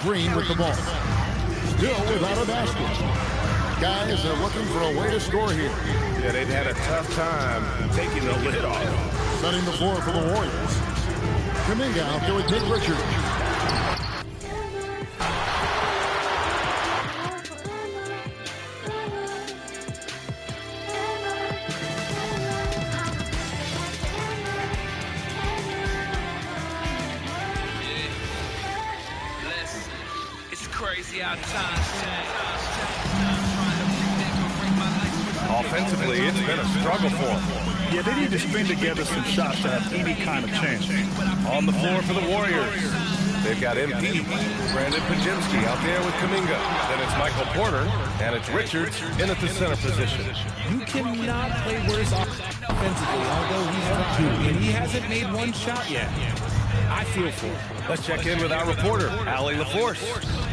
Green with the ball. Still without a basket. Guys are looking for a way to score here. Yeah, they've had a tough time taking the lid off. Setting the floor for the Warriors. Kuminga out there with Nick Richards. Crazy how times change. Offensively, it's been a struggle for them. Yeah, they need to string together some shots to have any kind of chance. On the floor for the Warriors, they've got MP, Brandon Pajemski out there with Kuminga. Then it's Michael Porter, and it's Richards in at the center position. You cannot play worse offensively, although he's trying, and he hasn't made one shot yet. I feel for him. Let's check in with our reporter, Allie LaForce.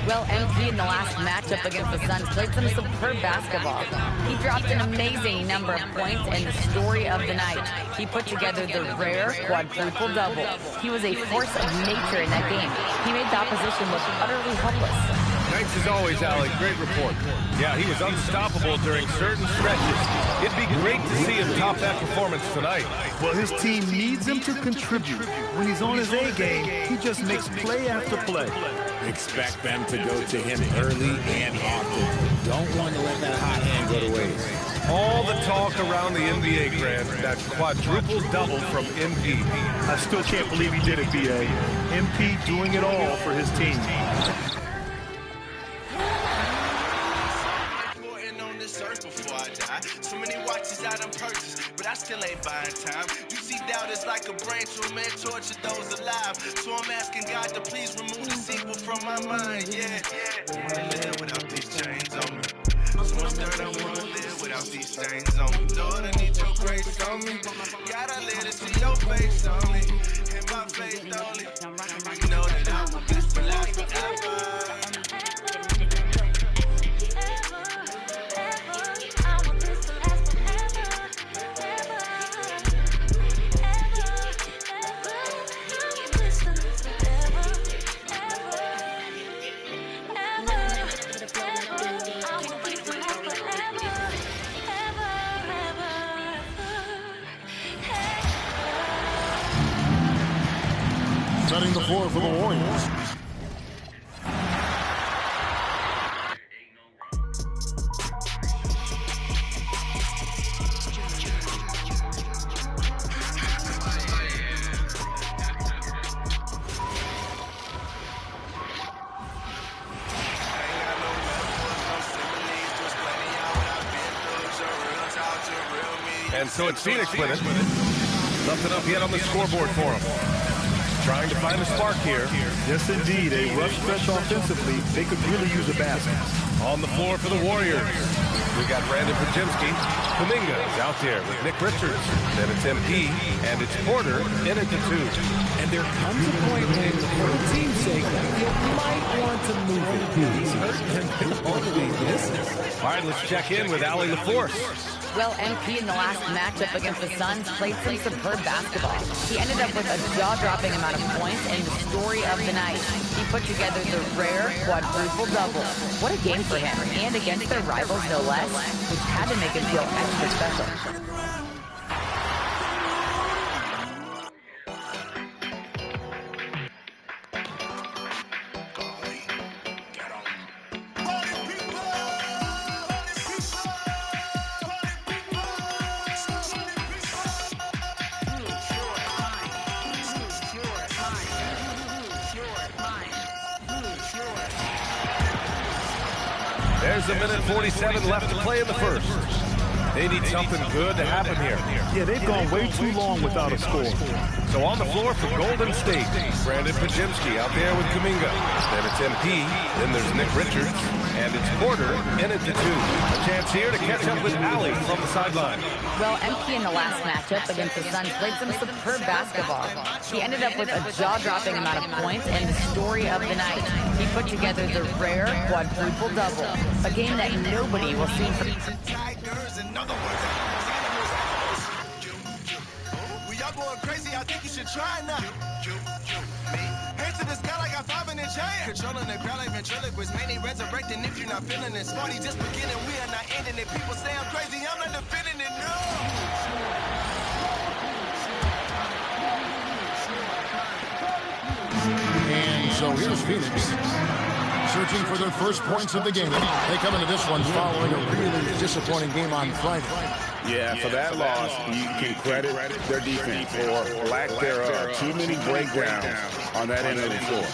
Well, MP in the last matchup against the Suns played some superb basketball. He dropped an amazing number of points and the story of the night. He put together the rare quadruple double. He was a force of nature in that game. He made the opposition look utterly helpless. Thanks as always, Allie. Great report. Yeah, he was unstoppable during certain stretches. It'd be great to see him top that performance tonight. Well, his team needs him to contribute. When he's on his A game, he just makes play after play. Expect them to go to him early and often. Don't want to let that hot hand go to waste. All the talk around the NBA, Grant, that quadruple double from MP. I still can't believe he did it, B.A. MP doing it all for his team. Before I die, so many watches I done purchased, but I still ain't buying time. You see, doubt is like a brain tumor, man, torture those alive. So I'm asking God to please remove the sequel from my mind. Yeah, I wanna live without these chains on me. So much dirt, I wanna live without these stains on me. Lord, I need your grace on me. God, I let it see your face only, and my faith only. You know that I want this to last forever. Setting the floor for the Warriors. And so it's Phoenix with it. Nothing up yet on the scoreboard for him. Trying to find a spark here. Yes, indeed. A rough stretch offensively. They could really use a basket. On the floor for the Warriors, we got Brandon Pajemski. Kuminga is out there with Nick Richards. Then it's MP, and it's Porter in at the two. And there comes a point when, for the team's sake, you might want to move it. He's hurt and all of these misses. All right, let's check in with Allie LaForce. Well, MP in the last matchup against the Suns played some superb basketball. He ended up with a jaw-dropping amount of points and the story of the night. He put together the rare quadruple double. What a game for him, and against their rivals no less, which had to make him feel extra special. There's a minute 47 left to play in the first. They need something good to happen here. Yeah, they've gone way too long without a score. So on the floor for Golden State, Brandon Pajemski out there with Kuminga. Then it's MP, then there's Nick Richards, and it's Porter in at the two. A chance here to catch up with Allie from the sideline. Well, MP in the last matchup against the Suns played some superb basketball. He ended up with a jaw-dropping amount of points and the story of the night. He put together the rare quadruple double, a game that nobody will see from. Tigers, in other words, we y'all going crazy. I think you should try now. Hands to the sky like I'm 5 in the giant. Controlling the crowd like ventriloquist. Mainly resurrecting if you're not feeling this. Party just beginning, we are not ending it. People say I'm crazy, I'm not defending it, no. And so here's Phoenix, searching for their first points of the game. They come into this one following a really disappointing game on Friday. Yeah, for that loss, you can credit their defense or lack thereof. Too many breakdowns on that end of the floor.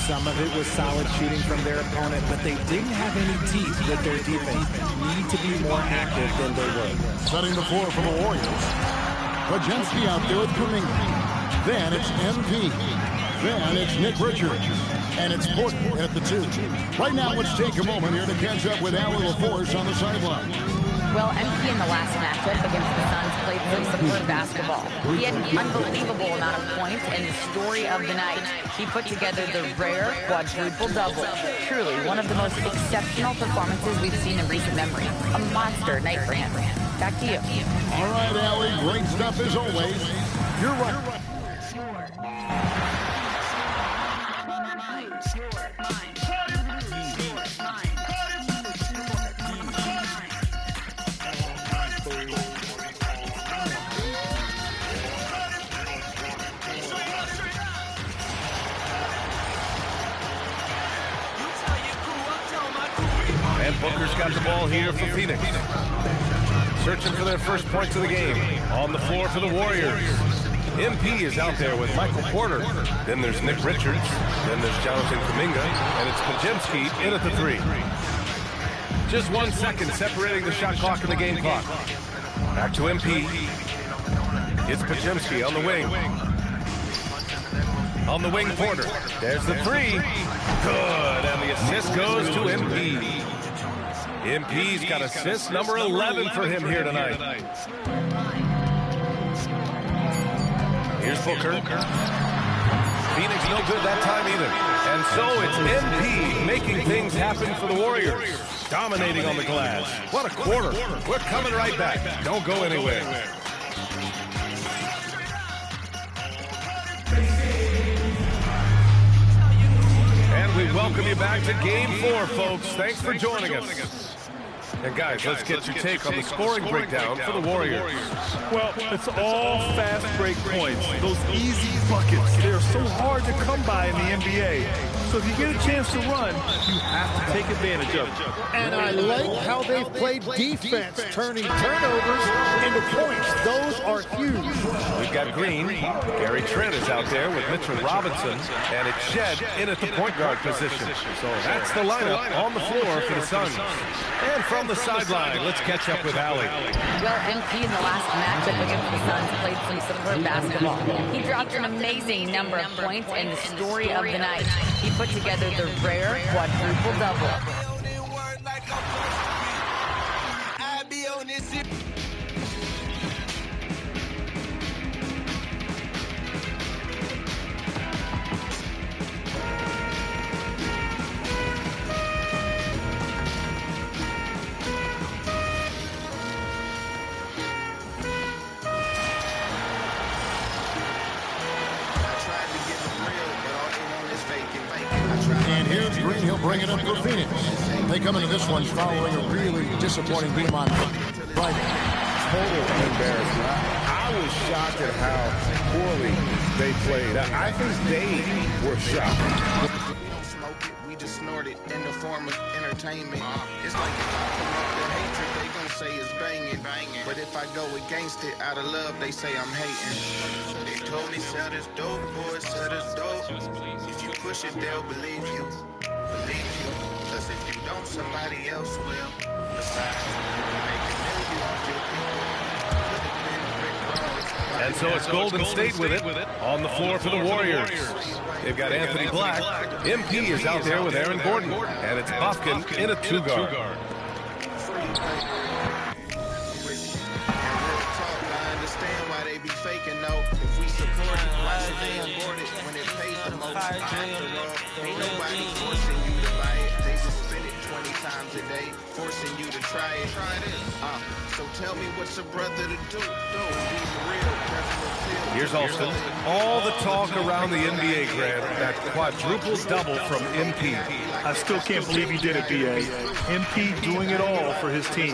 Some of it was solid shooting from their opponent, but they didn't have any teeth with their defense. Need to be more active than they were. Setting the floor for the Warriors. Pajemski out there with Kuminga. Then it's MP. Then it's Nick Richards. And it's Porter at the 2. Right now, let's take a moment here to catch up with Allie LaForce on the sideline. Well, MP in the last matchup against the Suns played some superb basketball. He had an unbelievable amount of points and the story of the night. He put together the rare quadruple double. Truly one of the most exceptional performances we've seen in recent memory. A monster night for him. Back to you. All right, Allie, great stuff as always. You're right. And Booker's got the ball here for Phoenix. Searching for their first points of the game. On the floor for the Warriors. MP is out there with Michael Porter. Then there's Nick Richards. Then there's Jonathan Kuminga. And it's Pajemski in at the 3. Just 1 second separating the shot clock and the game clock. Back to MP. It's Pajemski on the wing. On the wing, Porter. There's the 3. Good. And the assist goes to MP. MP's got assist number 11 for him here tonight. Here's Booker. Phoenix no good that time either. And so it's MP making things happen for the Warriors. Dominating on the glass. What a quarter. We're coming right back. Don't go anywhere. And we welcome you back to Game 4, folks. Thanks for joining us. And guys, let's get your take on the scoring breakdown for the Warriors. Well, it's all fast break points. Those easy buckets, they're so hard to come by in the NBA. So if you get a chance to run, you have to take advantage of it. And I like how they've played defense, turning turnovers into points. Those are huge. We've got Green. Gary Trent is out there with Mitchell Robinson. And it's Shed in at the point guard position. So that's the lineup on the floor for the Suns. And from the sideline, let's catch up with Allie. Well, MP in the last matchup against the Suns played some superb basketball. He dropped an amazing number of points and the story of the night. He put together the rare quadruple double. And here's Green. He'll bring it up for Phoenix. They come into this one following a really disappointing game on Friday. Total embarrassment. I was shocked at how poorly they played. I think they were shocked. We don't smoke it, we just snort it in the form of entertainment. It's like if I promote the hatred, they gon' say it's banging. But if I go against it out of love, they say I'm hating. They told me sell this dope, boy, sell this dope. If you push it, they'll believe you. Cause if you don't, somebody else will. Besides, you make millions, you'll And so it's Golden State with it on the floor for the Warriors. They've got Anthony Black. MP is out there with Aaron Gordon. And it's Bufkin in a 2-guard. faking though. If we support it, why should they abort it when it pays the most? Ain't nobody forcing you to buy it. They just spend it 20 times a day, forcing you to try it. So tell me what's a brother to do? Be real, careful of feel. Here's Alston. All the talk around the NBA, Grant, that quadruple double from MP. I still can't believe he did it, B.A. MP doing it all for his team.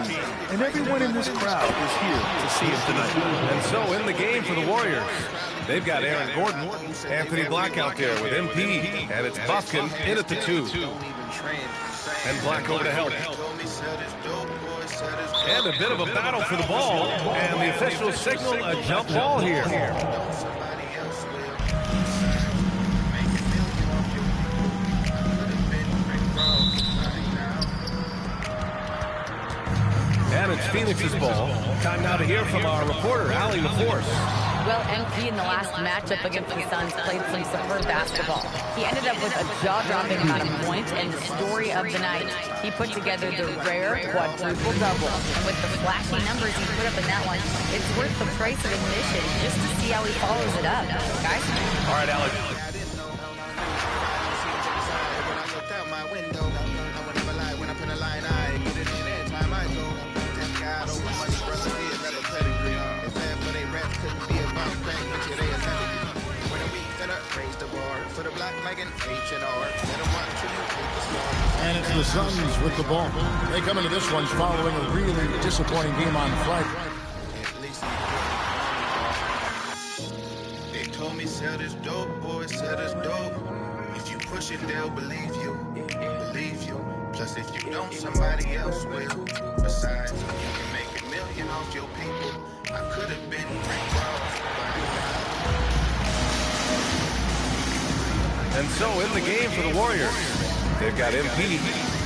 And everyone in this crowd is here to see him tonight. And so in the game for the Warriors, they've got Aaron Gordon, Anthony Black out there with MP, and it's Buffkin in at the 2. And Black over to help. And a bit of a battle for the ball, and the officials signal a jump ball here. And it's Phoenix's ball. Time now to hear from our reporter, Allie LaForce. Well, MP in the last matchup against the Suns played some superb basketball. He ended up with a jaw-dropping amount of points and the story of the night. He put together the rare quadruple double. And with the flashy numbers he put up in that one, it's worth the price of admission just to see how he follows it up. Guys? All right, Allie. And it's the Suns with the ball. They come into this one following a really disappointing game on Friday. They told me sell this dope, boy, sell this dope. If you push it, they'll believe you, believe you. Plus, if you don't, somebody else will. Besides, you can make $1 million off your people. I could have been Frank Ross. And so in the game for the Warriors, they've got MP.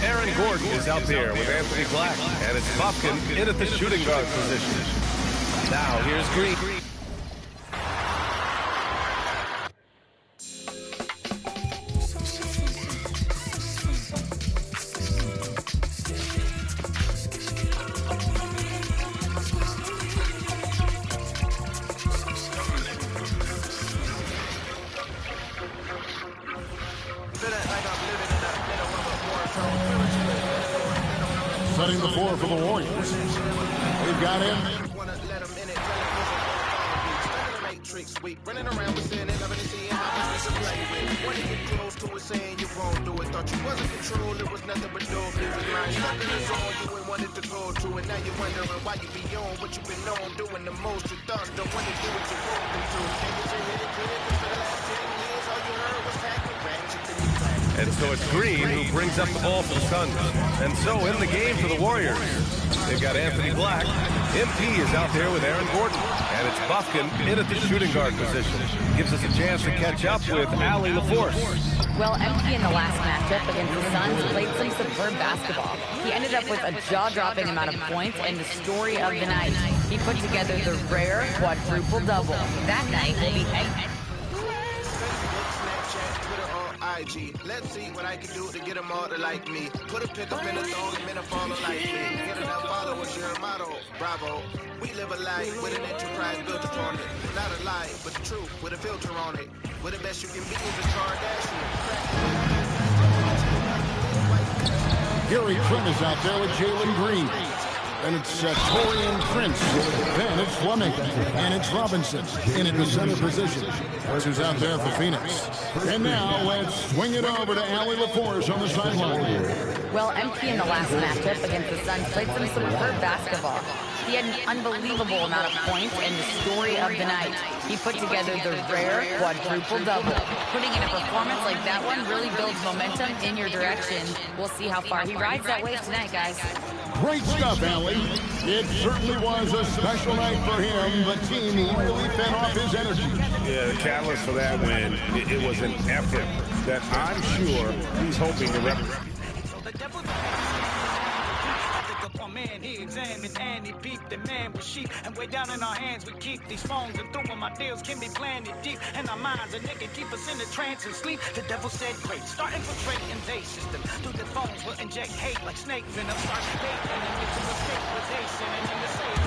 Aaron Gordon is out there with Anthony Black, and it's Buffkin in at the shooting guard position. Now here's Green. Setting the floor for the Warriors. They've got him. Running around with saying never to see him. I was to play with. When you get close to it, saying you won't do it. Thought you wasn't control, it was nothing but dope. It was lying stuck in the zone you ain't wanted to go to. And now you're wondering why you be on what you've been on. Doing the most you thought, don't want to do what you want to do. Can't get your head clear, cause for the last 10 years, all you heard was packing ratchet to you. And so it's Green who brings up the ball for the Suns. And so in the game for the Warriors, they've got Anthony Black. MP is out there with Aaron Gordon. And it's Buffkin in at the shooting guard position. Gives us a chance to catch up with Allie LaForce. Well, MP in the last matchup against the Suns played some superb basketball. He ended up with a jaw-dropping amount of points and the story of the night. He put together the rare quadruple double. That night will be IG. Let's see what I can do to get them all to like me. Put a pick up in a thong and a follow like me. Get enough followers, your motto. Bravo. We live a life with an enterprise built upon it. Not a lie, but the truth with a filter on it. Where the best you can be is a Kardashian. Gary Trent is out there with Jalen Green. And it's Torian Prince. Then it's Fleming. And it's Robinson in at the center position. That's who's out there for Phoenix. And now let's swing it over to Allie LaForce on the sideline. Well, MP in the last matchup against the Suns played some superb basketball. He had an unbelievable amount of points and the story of the night. He put together the rare quadruple double. Putting in a performance like that one really builds momentum in your direction. We'll see how far he rides that wave tonight, guys. Great stuff, Allie. It certainly was a special night for him. The team really fed off his energy. Yeah, the catalyst for that win, it was an effort that I'm sure he's hoping to replicate. Man, he examined and he beat the man with sheep. And way down in our hands we keep these phones. And through my deals can be planted deep. And our minds and they can keep us in the trance and sleep. The devil said great, start infiltrating their system. Through the phones we'll inject hate like snake venom. Start bait and then get to stabilization. And then the save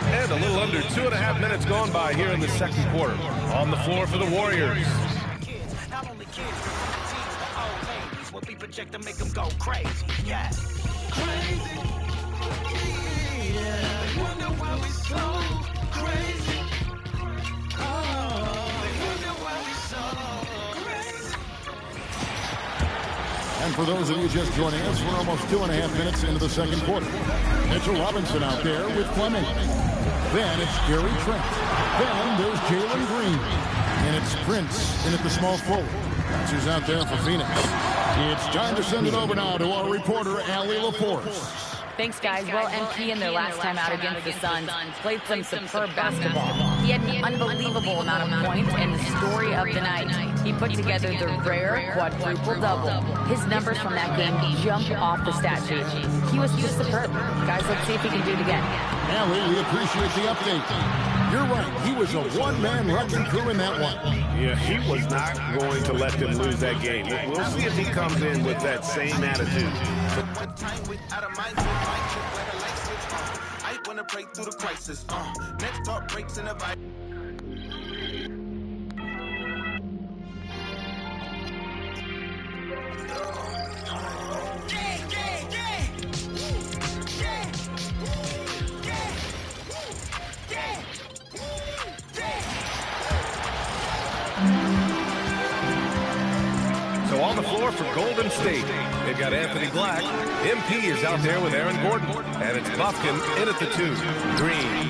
and a little under 2.5 minutes gone by here in the second quarter. On the floor for the Warriors. Kids, not only kids, but the teens, the old ladies. What we project to make them go crazy. Yeah. Crazy, yeah. Wonder why we so crazy. And for those of you just joining us, we're almost 2.5 minutes into the second quarter. Mitchell Robinson out there with Fleming. Then it's Gary Trent. Then there's Jalen Green. And it's Prince in at the small forward. That's who's out there for Phoenix. It's time to send it over now to our reporter, Allie LaForce. Thanks, guys. Well, MP in their last time out against the Suns played some superb basketball. He had an unbelievable amount of points and the story of the night. He put together the rare quadruple-double. His numbers from that game jump off the stat sheet. He was just superb. Guys, let's see if he can do it again. Allie, we appreciate the update. You're right. He was a one-man wrecking crew in that one. Yeah, he was not going to let them lose that game. We'll see if he comes in with that same attitude. I wanna break through the crisis. Next talk breaks in the vibe. So on the floor for Golden State, they've got Anthony Black. MP is out there with Aaron Gordon. And it's Buffkin in at the 2. Green.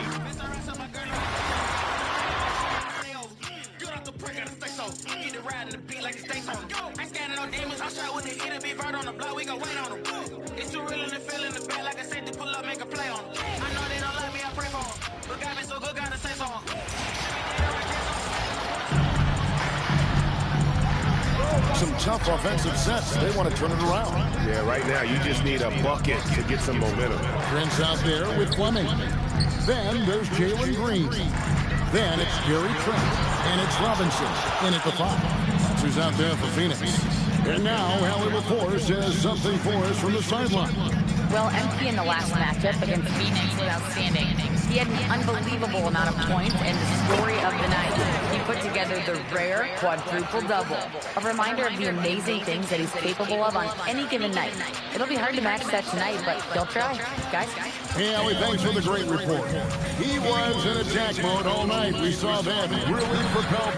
Some tough offensive sets. They want to turn it around. Yeah, right now you just need a bucket to get some momentum. Trent's out there with Fleming. Then there's Jalen Green. Then it's Gary Trent. And it's Robinson in at the 5. That's who's out there for Phoenix. And now Allie LaForce has something for us from the sideline. Well, MP in the last matchup against Phoenix was outstanding. He had an unbelievable amount of points and the story of the night. He put together the rare quadruple-double. A reminder of the amazing things that he's capable of on any given night. It'll be hard to match that tonight, but he'll try. Guys? Hey, Allie, thanks for the great report. He was in attack mode all night. We saw that really propel.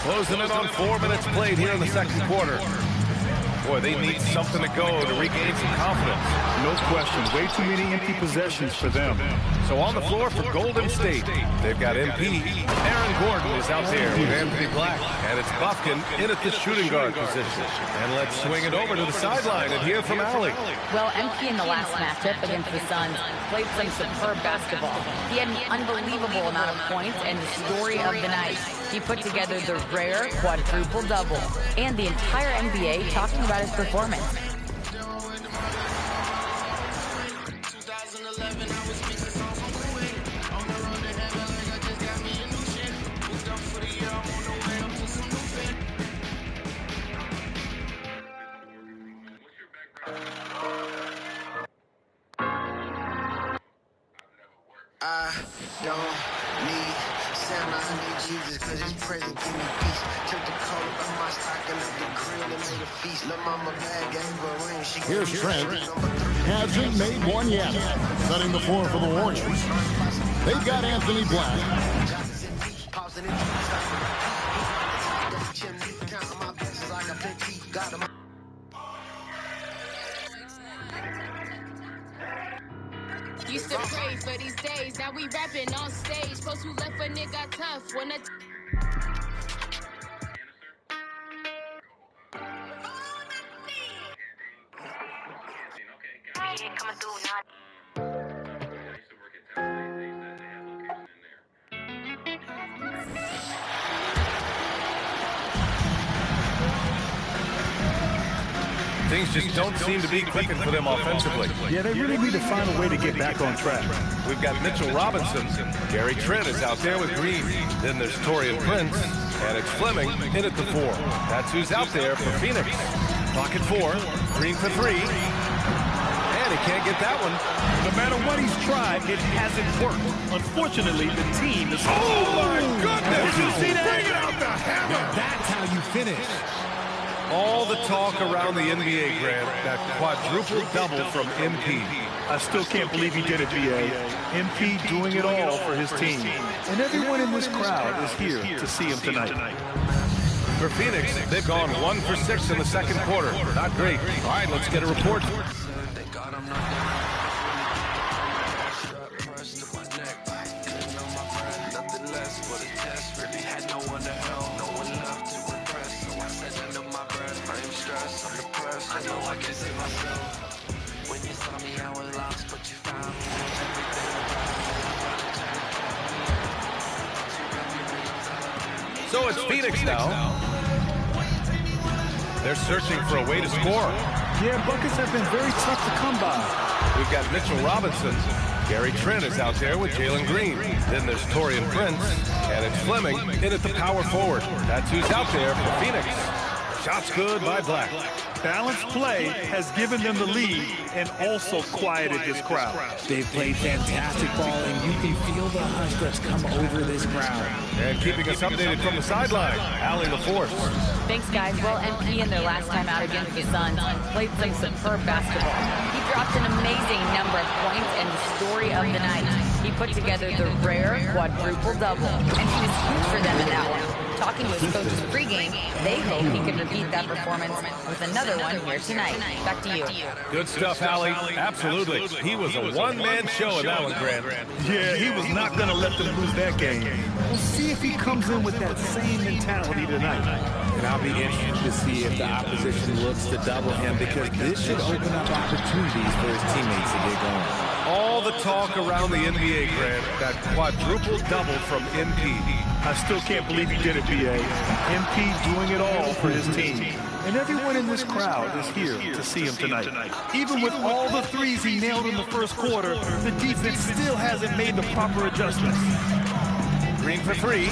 Closing in on 4 minutes played here in the second quarter. Boy, they need something to go to regain some confidence. No question. Way too many empty possessions for them. So on the floor for Golden State, they've got MP. Aaron Gordon is out there with Anthony Black. And it's Buffkin in at the shooting guard position. And let's swing it over to the sideline and hear from Allie. Well, MP in the last matchup against the Suns played some superb basketball. He had an unbelievable amount of points and the story of the night. He put together the rare quadruple-double. And the entire NBA talking about his performance. I don't need Santa, I need Jesus, cause his presence give me peace. Took the coat off my stock and left the grill and made a feast. Lil' mama bag gave her a ring. Here's Trent. Hasn't made one yet. Setting the floor for the Warriors. They've got Anthony Black. Used to pray for these days, now we rapping on stage. Folks who left a nigga tough when coming through now. Things just don't seem to be clicking for them offensively. Yeah, they really need to find a way to get back on track. We've got Mitchell Robinson. Gary Trent is out there with Green. Then there's Torian Prince. And it's Fleming in at the 4. That's who's out there for Phoenix. Pocket 4. Green for 3. And he can't get that one. No matter what he's tried, it hasn't worked. Unfortunately, the team is... Oh, my goodness! Did you see that? Bring it out the hammer! Now that's how you finish. All the talk around the NBA, Grant, that quadruple double from MP. I still can't believe he did it, B.A. MP doing it all for his team. And everyone in this crowd is here to see him tonight. For Phoenix, they've gone 1 for 6 in the second quarter. Not great. All right, let's get a report. So it's Phoenix now. They're searching for a way to score. Yeah, buckets have been very tough to come by. We've got Mitchell Robinson. Gary Trent is out there with Jalen Green. Then there's Torian Prince. And it's Fleming in at the power forward. That's who's out there for Phoenix. Shots good by Black. Balanced play has given them the lead and also quieted this crowd. They've played fantastic ball, and you can feel the hush that's come over this crowd. And keeping us updated from the sideline, Allie LaForce. Thanks, guys. Well, MP in their last time out against the Suns played some superb basketball. He dropped an amazing number of points and the story of the night. He put together the rare quadruple double, and he was huge for them in that one. Talking to his coaches pregame, they hope he can repeat that performance with another one here tonight. Back to you. Good stuff, Allie. Absolutely. He was a one-man show in that one, Grant. Yeah, he was not going to let them lose that game. We'll see if he comes in with that same mentality tonight. And I'll be interested to see if the opposition looks to double him, because this should open up opportunities for his teammates to get going. All the talk around the NBA, Grant, that quadruple double from MP. I still can't believe he did it, B.A. MP doing it all for his team. And everyone in this crowd is here to see him tonight. Even with all the threes he nailed in the first quarter, the defense still hasn't made the proper adjustments. Green for 3.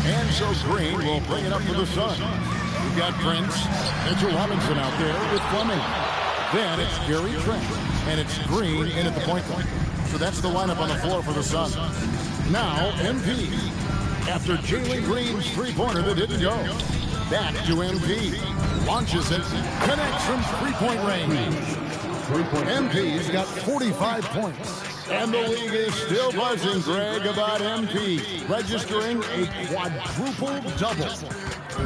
And so Green will bring it up for the Suns. We've got Prince, Mitchell Robinson out there with Fleming. Then it's Gary Trent, and it's Green in at the point guard. So that's the lineup on the floor for the Suns. Now MP. After Jalen Green's three-pointer that didn't go. Back to MP. Launches it. Connects from three-point range. MP's got 45 points. And the league is still buzzing, Greg, about MP registering a quadruple double.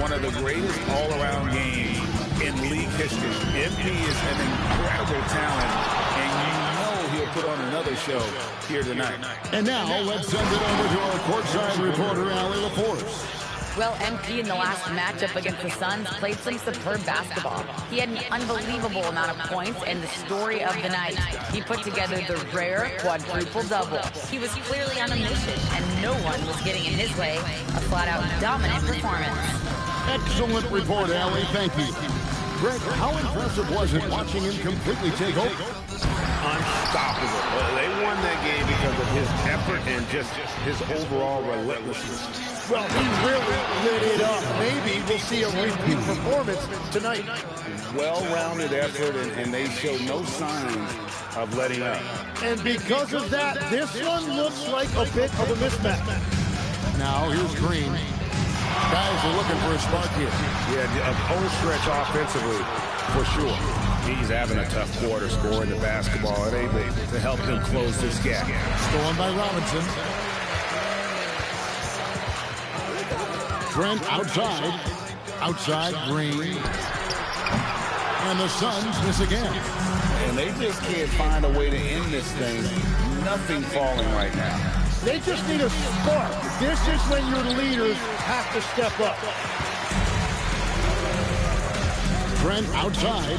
One of the greatest all-around games in league history. MP is an incredible talent, and you know he'll put on another show here tonight. And now let's send it over to our courtside reporter, Allie LaForce. Well, MP in the last matchup against the Suns played some superb basketball. He had an unbelievable amount of points and the story of the night. He put together the rare quadruple double. He was clearly on a mission, and no one was getting in his way. A flat-out dominant performance. Excellent report, Allie. Thank you. Greg, how impressive was it watching him completely take over? Unstoppable. They won that game because of his effort and just his overall relentlessness. Well, he really lit it up. Maybe we'll see a repeat performance tonight. Well-rounded effort, and they show no signs of letting up. And because of that, this one looks like a bit of a mismatch. Now, here's Green. Guys are looking for a spark here. Yeah, a home stretch offensively, for sure. He's having a tough quarter scoring the basketball and able to help them close this gap. Stolen by Robinson. Trent outside. Outside, Green. And the Suns miss again. And they just can't find a way to end this thing. Nothing falling right now. They just need a spark. This is when your leaders have to step up. Trent outside.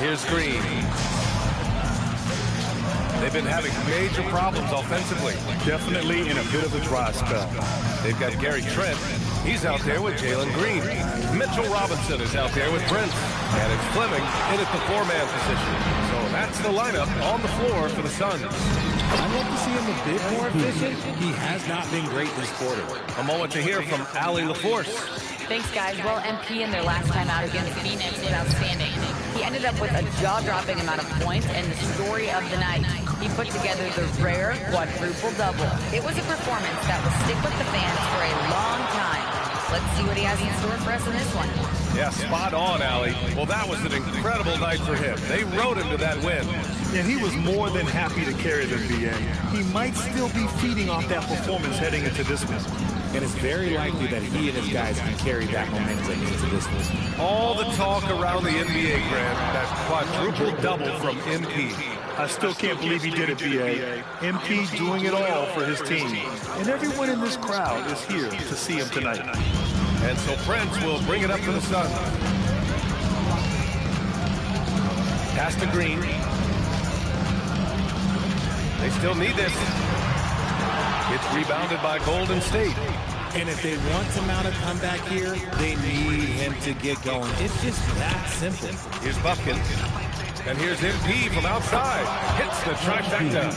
Here's Green. They've been having major problems offensively. Definitely in a bit of a dry spell. They've got Gary Trent. He's out there with Jalen Green. Mitchell Robinson is out there with Prince. And it's Fleming in at the four-man position. So that's the lineup on the floor for the Suns. I'd love to see him a bit more efficient. He has not been great this quarter. A moment to hear from Allie LaForce. Thanks, guys. Well, MP in their last time out against Phoenix was outstanding. He ended up with a jaw-dropping amount of points and the story of the night. He put together the rare quadruple-double. It was a performance that will stick with the fans for a long time. Let's see what he has in store for us in this one. Yeah, spot on, Allie. Well, that was an incredible night for him. They rode him to that win. And he was more than happy to carry the NBA. He might still be feeding off that performance heading into this one. And it's very likely that he and his guys can carry that momentum into this one. All the talk around the NBA, Grant, that quadruple-double from MP. I still can't believe he did it, B.A. MP doing it all for his team. And everyone in this crowd is here to see him tonight. And so Prince will bring it up for the Suns. Pass to Green. They still need this. It's rebounded by Golden State. And if they want to mount a comeback here, they need him to get going. It's just that simple. Here's Buffkin. And here's MP from outside. Hits the trifecta.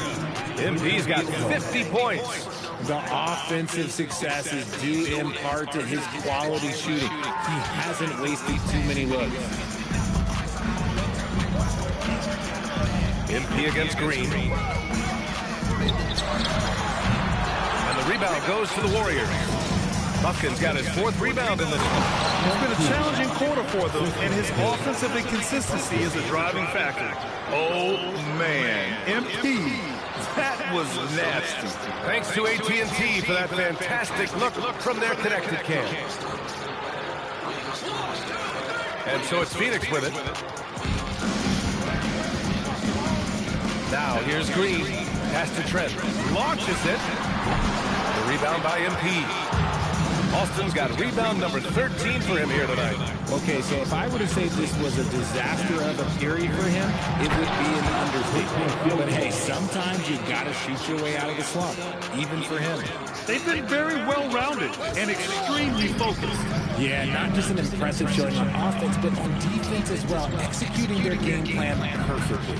MP's got 50 points. The offensive success is due in part to his quality shooting. He hasn't wasted too many looks. MP against Green. And the rebound goes to the Warriors. Buffkin's got his fourth rebound in this one. It's been a challenging quarter for them, and his offensive inconsistency is a driving factor. Oh, man. MP, that was nasty. Thanks to AT&T for that fantastic look from their connected cam. And so it's Phoenix with it. Now here's Green. Pass to Trent. Launches it. The rebound by MP. Austin's got rebound number 13 for him here tonight. Okay, so if I were to say this was a disaster of a period for him, it would be an understatement. But hey, sometimes you've got to shoot your way out of the slump, even for him. They've been very well-rounded and extremely focused. Yeah, not just an impressive showing on offense, but on defense as well, executing their game plan perfectly.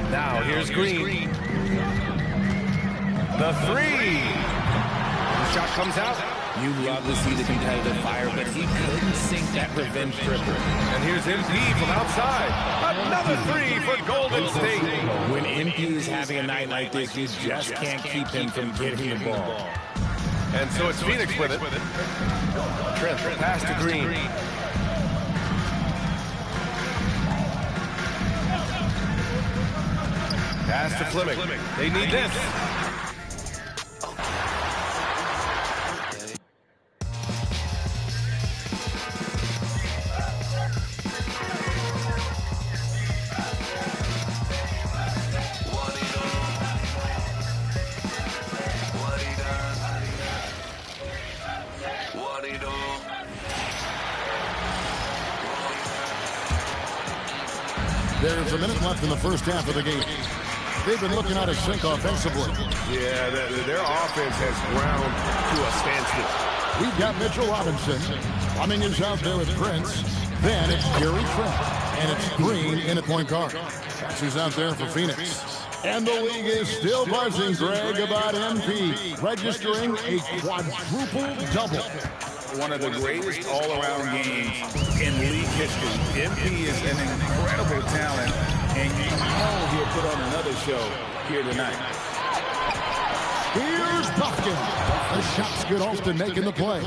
Now here's Green. The three. The shot comes out. You love to see the competitive fire, but he couldn't sink that revenge tripper. And here's MP from outside. Another three for Golden State. When MP is having a night like this, you just can't keep him from getting the ball. And so it's Phoenix with it. Trent pass to Green. Pass to Fleming. They need this. There's a minute left in the first half of the game. They've been looking out of sync offensively. Yeah, their offense has ground to a standstill. We've got Mitchell Robinson. Fleming is out there with Prince. Then it's Gary Trent. And it's Green in at point guard. That's who's out there for Phoenix. And the league is still buzzing, Greg, about MP registering a quadruple-double. One of the greatest all-around games in league history. MP is an incredible talent, and you know he'll put on another show here tonight. Here's Buffkin. The shot's good. Austin making the play.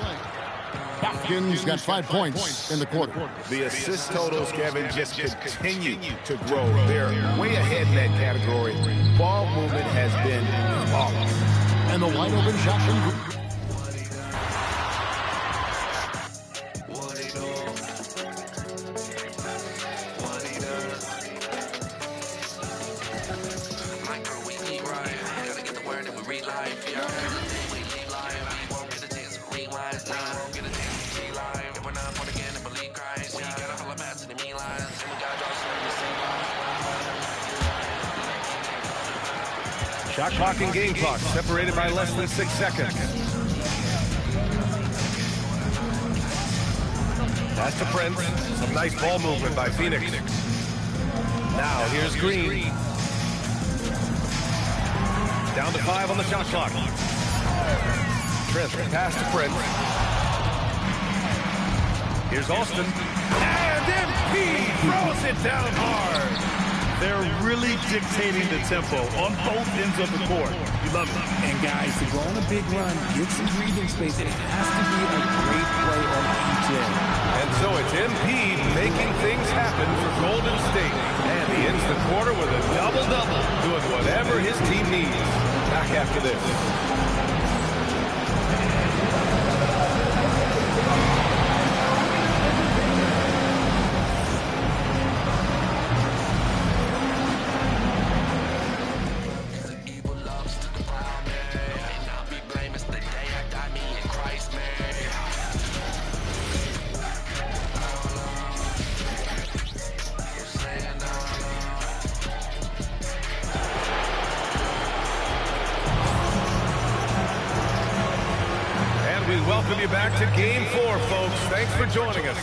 Buffkin's got 5 points in the quarter. The assist totals, Kevin, just continue to grow. They're way ahead in that category. Ball movement has been flawless. And the wide open shot from Green. Shot clock and game clock separated by less than 6 seconds. Pass to Prince. Some nice ball movement by Phoenix. Now here's Green. Down to 5 on the shot clock. Trent, pass to Prince. Here's Austin. And MP throws it down hard. They're really dictating the tempo on both ends of the court. You love it. And guys, to go on a big run, get some breathing space, it has to be a great play on each end. And so it's MP making things happen for Golden State. And he ends the quarter with a double-double, doing whatever his team needs. Back after this. Welcome you back to Game 4, folks. Thanks for joining us.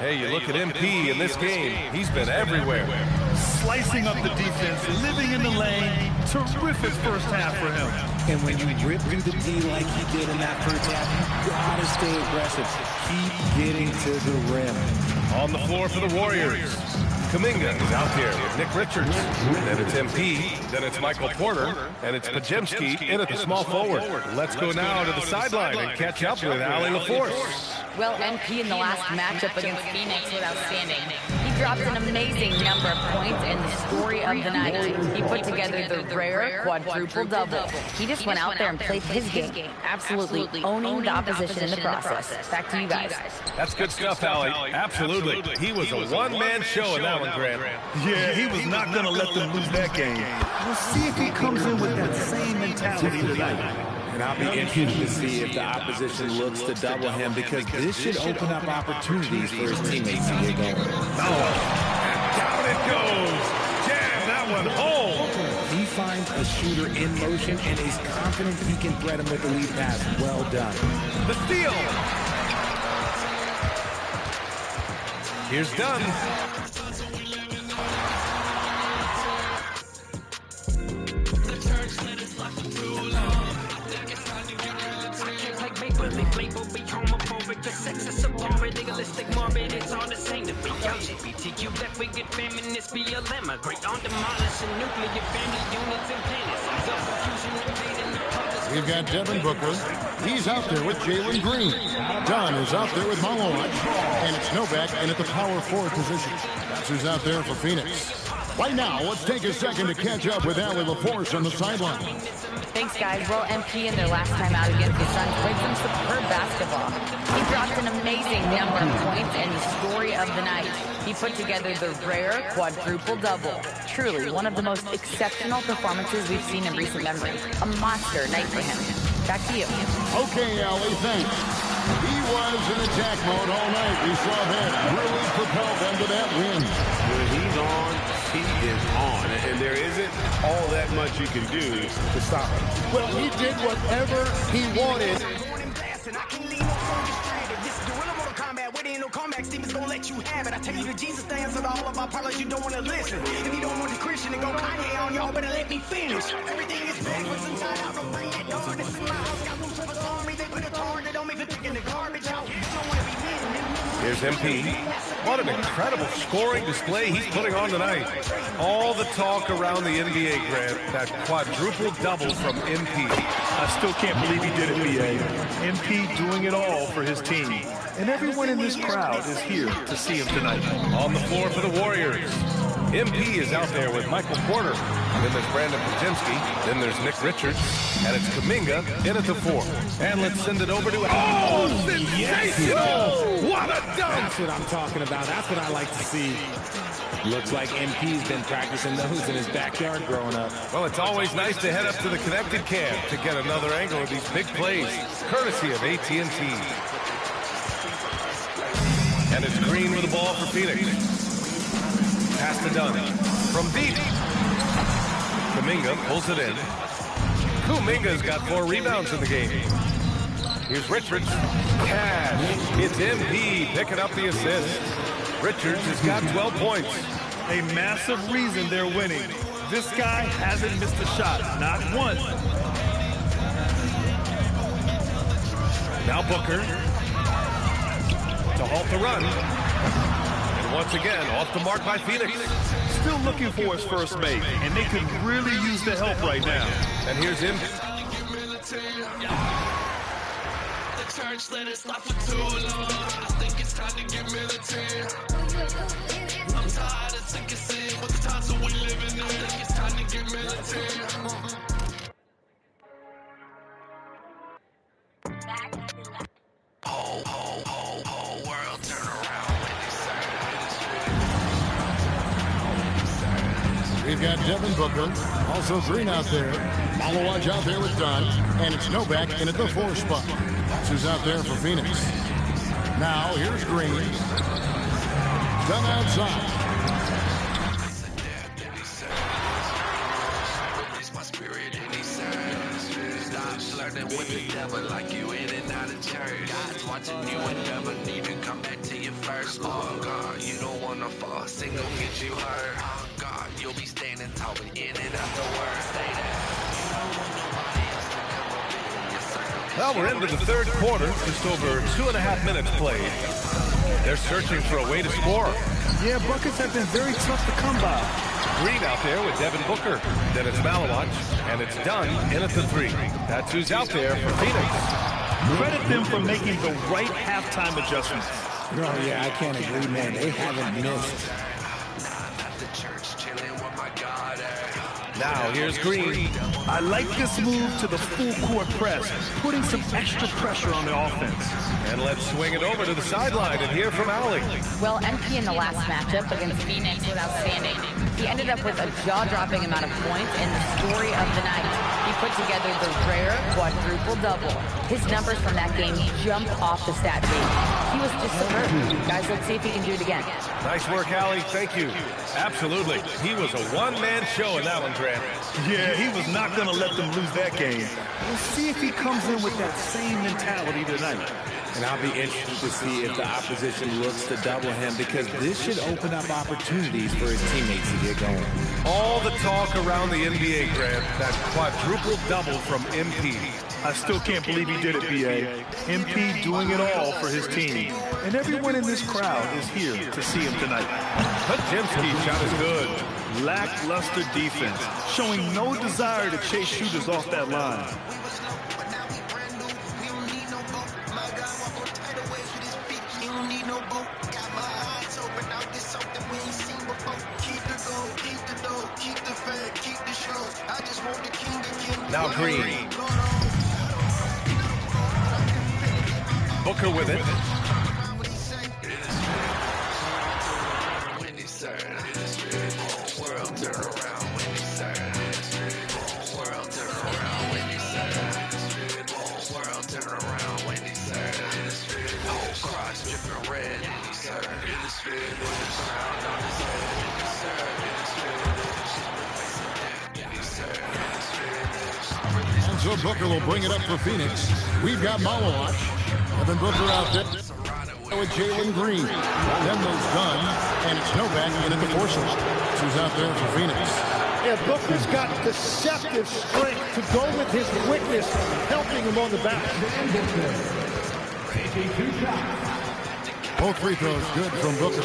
Hey, you look at MP in this game. He's been everywhere. Slicing up the defense, living in the lane. Terrific first half for him. And when you rip through the D like he did in that first half, you gotta stay aggressive. Keep getting to the rim. On the floor for the Warriors. Kuminga is out there with Nick Richards. Then it's MP. Then it's Michael Porter. And it's Pajemski in at the small forward. Let's go now to the sideline and catch up with Ali LaForce. Well, MP in the last matchup against Phoenix was outstanding. He dropped an amazing number of points and the story of the night. He put together the rare quadruple-double. He just went out there and played his game, absolutely owning the opposition in the process. Back to you guys. That's good stuff, Ali. Absolutely. He was a one-man show in that one, Grant. Yeah, he was not going to let them lose that game. We'll see if he comes in with that same mentality tonight. And I'll be interested to see if the opposition looks to double him, because this should open up opportunities for his teammates to get going. And down it goes. Jam that one home. He finds a shooter in motion and is confident he can thread him with the lead pass. Well done. The steal. Here's Dunn. The sex is so boring, legalistic, morbid, it's all the same to me. LGBTQ, that we get feminists, BLM, great on demolishing nuclear family units and planets. Self-confusion, invading the public. We've got Devin Booker. He's out there with Jalen Green. Dunn is out there with Malowich. And it's Novak in at the power forward position. That's who's out there for Phoenix. Right now, let's take a second to catch up with Ali LaForce on the sideline. Thanks, guys. Well, MP in their last time out against the Suns played some superb basketball. He dropped an amazing number of points and the story of the night. He put together the rare quadruple-double. Truly, one of the most exceptional performances we've seen in recent memory. A monster night for him. Back to you. Okay, Ali, thanks. He was in attack mode all night. We saw that really propel them to that win. When he's on, he is on. And there isn't all that much you can do to stop him. Well, he did whatever he wanted. Steven's gonna let you have it. I tell you the Jesus dance of all of our parlors, you don't want to listen. If you don't want the Christian to go Kanye on, y'all better let me finish. Everything is backwards inside out. Don't bring that darkness in my house. Got room for the army. They put a target on me for taking the garbage out. Don't want to be hidden. Here's MP. What an incredible scoring display he's putting on tonight. All the talk around the NBA, Grant, that quadruple-double from MP. I still can't believe he did it, B.A. MP doing it all for his team. And everyone in this crowd is here to see him tonight. On the floor for the Warriors. MP is out there with Michael Porter. Then there's Brandon Pajemski. Then there's Nick Richards. And it's Kuminga in at the 4. And let's send it over to... Oh, sensational! What a dunk! That's what I'm talking about. That's what I like to see. Looks like MP's been practicing those in his backyard growing up. Well, it's always nice to head up to the connected cam to get another angle of these big plays, courtesy of AT&T. And it's Green with the ball for Phoenix. Pass to Dunn. From deep. Kuminga pulls it in. Kuminga's got 4 rebounds in the game. Here's Richards. Cash. It's MP picking up the assist. Richards has got 12 points. A massive reason they're winning. This guy hasn't missed a shot, not one. Now Booker to halt the run. And once again, off the mark by Phoenix. Still looking for his first make, and they could really use the help right now. And here's him. Church let it stop for too long. I think it's time to get militant. I'm tired of sick of seeing what the times that we living in. I think it's time to get militant. Whole world turn around when they say. We've got Devin Booker, also Green out there. Malawaj out there with Dunn, and it's Novak in at the 4 spot. That's who's out there for Phoenix. Now, here's Green. Dunn outside. Stop flirting with the devil like you in and out of church. God's watching you and never need to come back to your first. Oh God, you don't wanna fall, sing gon' get you hurt. Oh God, you'll be standing tall in and out the word. Stay there. You don't want nobody else to come up in your circle. Well, we're into the third quarter, just over 2.5 minutes played. They're searching for a way to score. Yeah, buckets have been very tough to come by. Green out there with Devin Booker. Then it's Malawaj, and it's Dunn in at the 3. That's who's out there for Phoenix. Credit them for making the right halftime adjustments. Oh, yeah, I can't agree, man. They haven't missed. Now here's Green. I like this move to the full court press, putting some extra pressure on the offense. And let's swing it over to the sideline and hear from Allie. Well, MP in the last matchup against Phoenix was outstanding. He ended up with a jaw-dropping amount of points in the story of the night. He put together the rare quadruple-double. His numbers from that game jumped off the stat sheet. He was just superb. Guys, let's see if he can do it again. Nice work, Allie. Thank you. Absolutely. He was a one-man show in that one, Grant. Yeah, he was not going to let them lose that game. We'll see if he comes in with that same mentality tonight. And I'll be interested to see if the opposition looks to double him, because this should open up opportunities for his teammates to get going. All the talk around the NBA, Grant, that quadruple-double from MP. I still can't believe he did it, B.A. MP doing it all for his team. And everyone in this crowd is here to see him tonight. Pajemski's shot is good. Lackluster defense, showing no desire to chase shooters off that line. Now Green. Booker with it. And so Booker will bring it up for Phoenix. We've got Malawaj. Devin Booker out there with Jalen Green. Then there's Dunn, and it's Novak in at the 4 slot. Who's out there for Phoenix? Yeah, Booker's got deceptive strength to go with his quickness, helping him on the back. Both free throws good from Booker.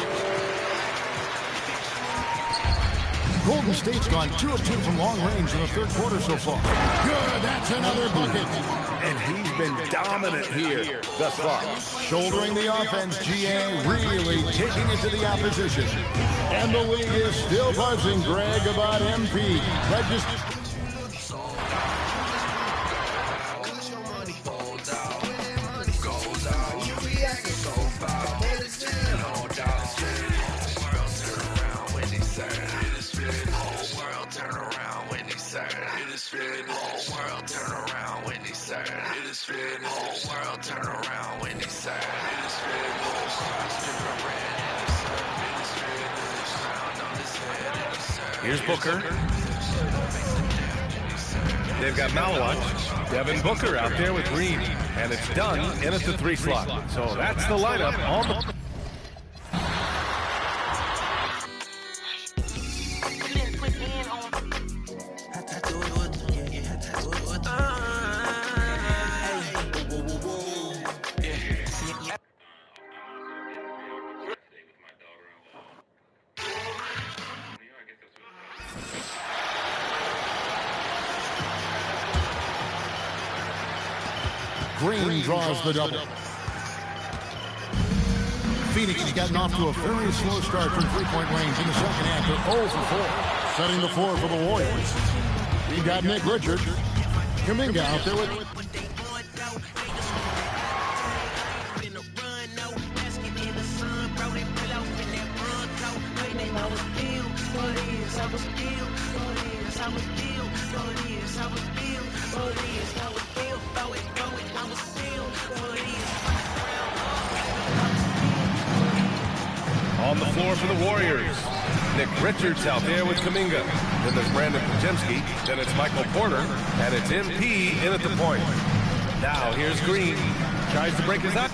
Golden State's gone 2 of 2 from long range in the third quarter so far. Good, that's another bucket. And he's been dominant here thus far. Shouldering the offense, GA really taking it to the opposition. And the league is still buzzing, Greg, about MP. That just... Here's Booker. They've got Malawich, Devin Booker out there with Green. And it's done in at the 3 slot. So that's the lineup on the... Green draws the double. Phoenix has gotten off to a very slow start from three-point range in the second half. They're 0 for 4, setting the floor for the Warriors. We've got Nick Richards. Kuminga out there with... On the floor for the Warriors, Nick Richards out there with Kuminga. Then there's Brandon Pajemski. Then it's Michael Porter. And it's MP in at the point. Now here's Green. Tries to break his up.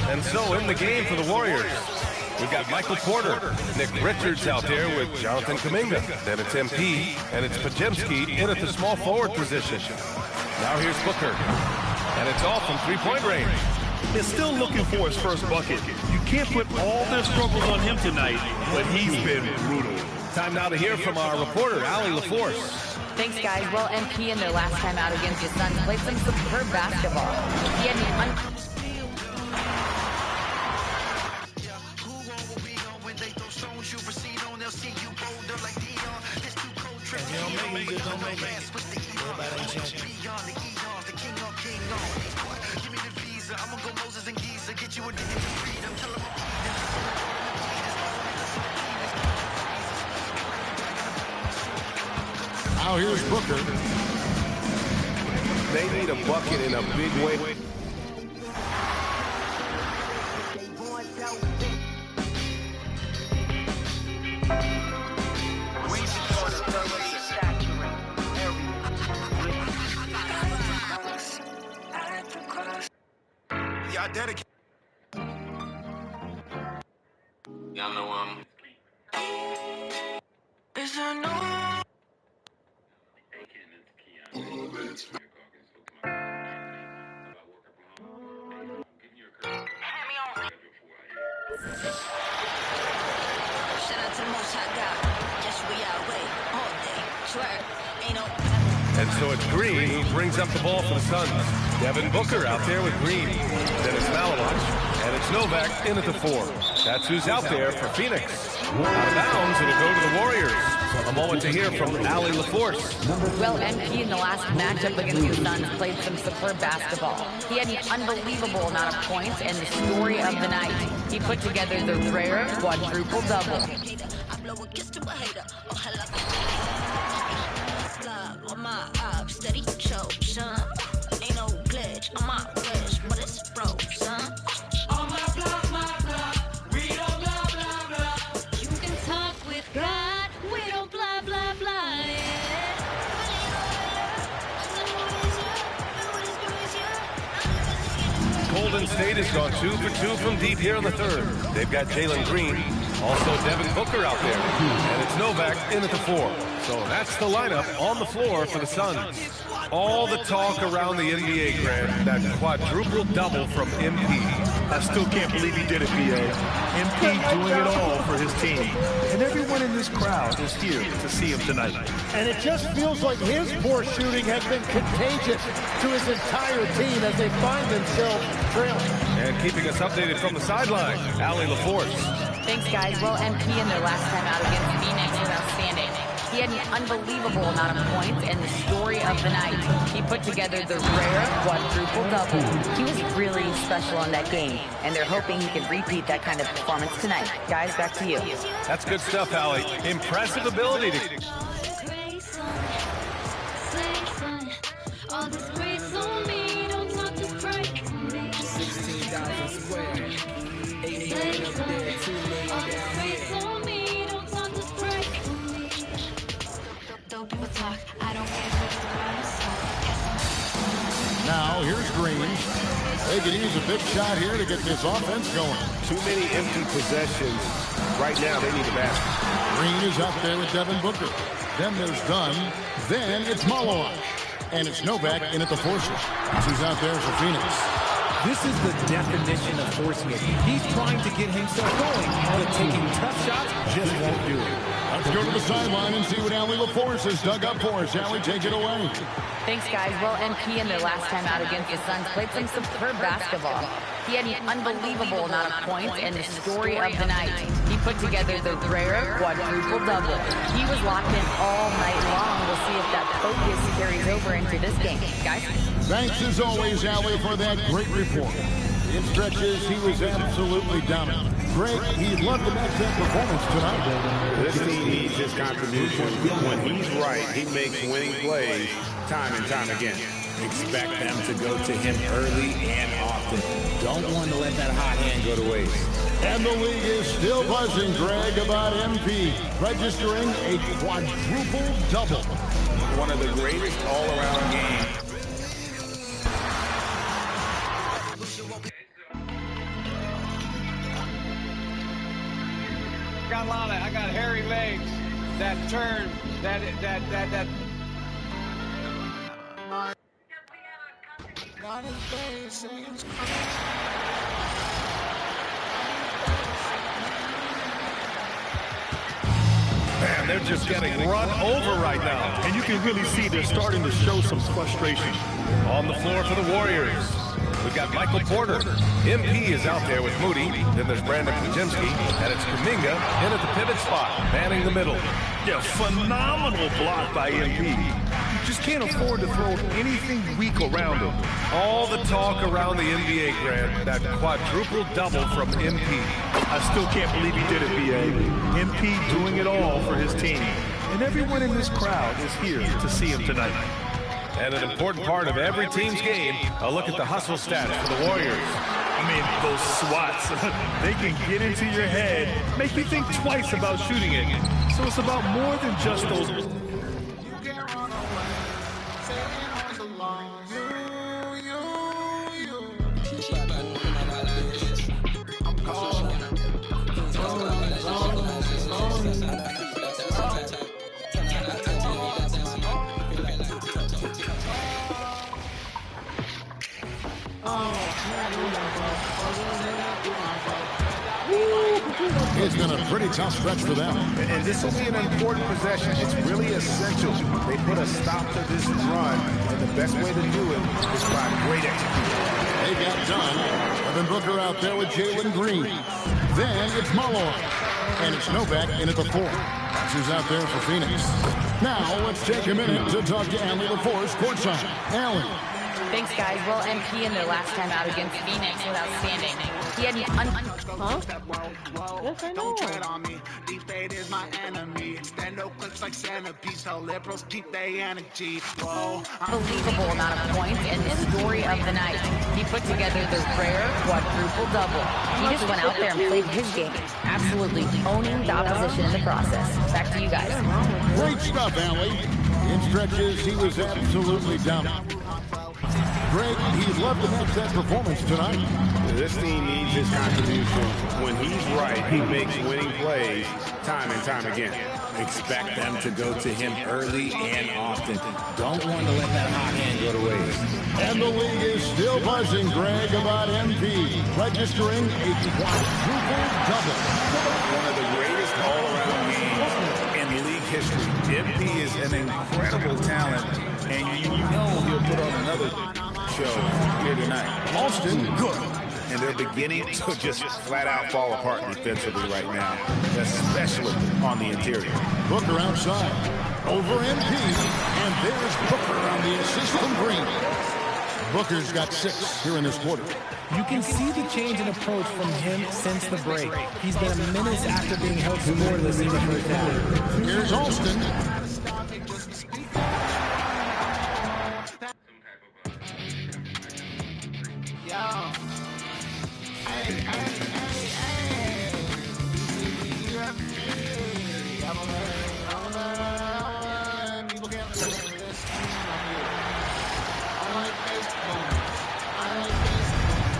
And so in the game for the Warriors, we've got Michael Porter, Nick Richards out there with Jonathan Kuminga. Then it's MP, and it's Pajemski in at the small forward position. Now here's Booker, and it's off from three-point range. They're still looking for his first bucket. You can't put all their struggles on him tonight, but he's been brutal. Time now to hear from our reporter, Allie LaForce. Thanks, guys. Well, MP in their last time out against the Suns played some superb basketball. He had an Now here's Booker. They need a bucket in a big way. Y'all dedicate. Y'all know Is there no? And so it's Green who brings up the ball for the Suns. Devin Booker out there with Green. Then it's Malawich, and it's Novak in at the 4. That's who's out there for Phoenix. Out of bounds, it'll go to the Warriors. A moment to hear from Allie LaForce. Well, MP in the last matchup against the Suns played some superb basketball. He had an unbelievable amount of points and the story of the night. He put together the rare quadruple double. On my up, steady chosen. Ain't no glitch on my wish, but it's frozen. On my block, we don't blah blah blah. You can talk with God, we don't blah blah blah. Golden State has gone 2 for 2 from deep here in the third. They've got Jalen Green, also Devin Booker out there, and it's Novak in at the 4. So that's the lineup on the floor for the Suns. All the talk around the NBA, Grant, that quadruple double from MP. I still can't believe he did it, B.A. MP doing it all for his team. And everyone in this crowd is here to see him tonight. And it just feels like his poor shooting has been contagious to his entire team as they find themselves trailing. And keeping us updated from the sideline, Allie LaForce. Thanks, guys. Well, MP in their last time out against Phoenix was outstanding. He had an unbelievable amount of points and the story of the night. He put together the rare quadruple double. He was really special in that game, and they're hoping he can repeat that kind of performance tonight. Guys, back to you. That's good stuff, Allie. Impressive ability to... All this grace on me, don't talk this break me. 16,000 square. 8 million up there, 2 million All this down grace here. on me, don't talk this break me. Don't give a talk, I don't care if it's the Now, here's Green. They can use a big shot here to get this offense going. Too many empty possessions. Right now, they need a basket. Green is out there with Devin Booker. Then there's Dunn. Then it's Malawak. And it's Novak in at the forces. He's out there for Phoenix. This is the definition of forcing it. He's trying to get himself going, but taking tough shots just won't do it. Let's go to the sideline and see what Allie LaForce has dug up for us. Allie, take it away. Thanks, guys. Well, MP in their last time out against the Suns played some superb basketball. He had an unbelievable amount of points and the story of the night. He put together the rare quadruple double. He was locked in all night long. We'll see if that focus carries over into this game. Guys? Thanks as always, Allie, for that great report. In stretches, he was absolutely dominant. Greg, he'd love to match that performance tonight. This team needs his contribution. When he's right, he makes winning plays time and time again. Expect them to go to him early and often. Don't want to let that hot hand go to waste. And the league is still buzzing, Greg, about MP registering a quadruple double. One of the greatest all-around games. Got a lot of, I got hairy legs that turn, that. Man, they're just getting run over right now. And you can really see they're starting to show some frustration. On the floor for the Warriors, we've got Michael Porter. MP is out there with Moody. Then there's Brandon Pajemski, and it's Kuminga in at the pivot spot, manning the middle. Yeah, phenomenal block by MP. You just can't afford to throw anything weak around him. All the talk around the NBA, Grant, that quadruple double from MP. I still can't believe he did it, B.A. MP doing it all for his team. And everyone in this crowd is here to see him tonight. And an important part of every team's game, a look at the hustle stats for the Warriors. I mean, those swats, they can get into your head, make you think twice about shooting it. So it's about more than just those. It's been a pretty tough stretch for them. And this will be an important possession. It's really essential. They put a stop to this run, and the best way to do it is by great execution. They got done. Devin Booker out there with Jalen Green. Then it's Malawak. And it's Novak in at the 4. Who's out there for Phoenix. Now let's take a minute to talk to Allie LaForce courtside. Allie. Thanks, guys. Well, MP in their last time out against Phoenix was outstanding. He had an Yes, I know. Don't tread on me. Deep fade is my enemy. Stand up clips like centipedes. Tell liberals keep their energy. Whoa. unbelievable amount of points and the story of the night. He put together the rare quadruple double. He just went out there and played his game, absolutely owning the opposition in the process. Back to you guys. Great stuff, Allie. In stretches, he was absolutely dominant. Greg, he'd love to match that performance tonight. This team needs his contribution. When he's right, he makes winning plays time and time again. Expect them to go to him early and often. Don't want to let that hot hand go to waste. And the league is still buzzing, Greg, about MP registering a quadruple double. One of the greatest all-around games in league history. MP is an incredible talent, and you know he'll put on another show here tonight. Austin, good. and they're beginning to just flat out fall apart defensively right now, especially on the interior. Booker outside, over MP, and there's Booker on the assist from Green. Booker's got 6 here in this quarter. You can see the change in approach from him since the break. He's been a menace after being held scoreless in the first half. Here's Alston.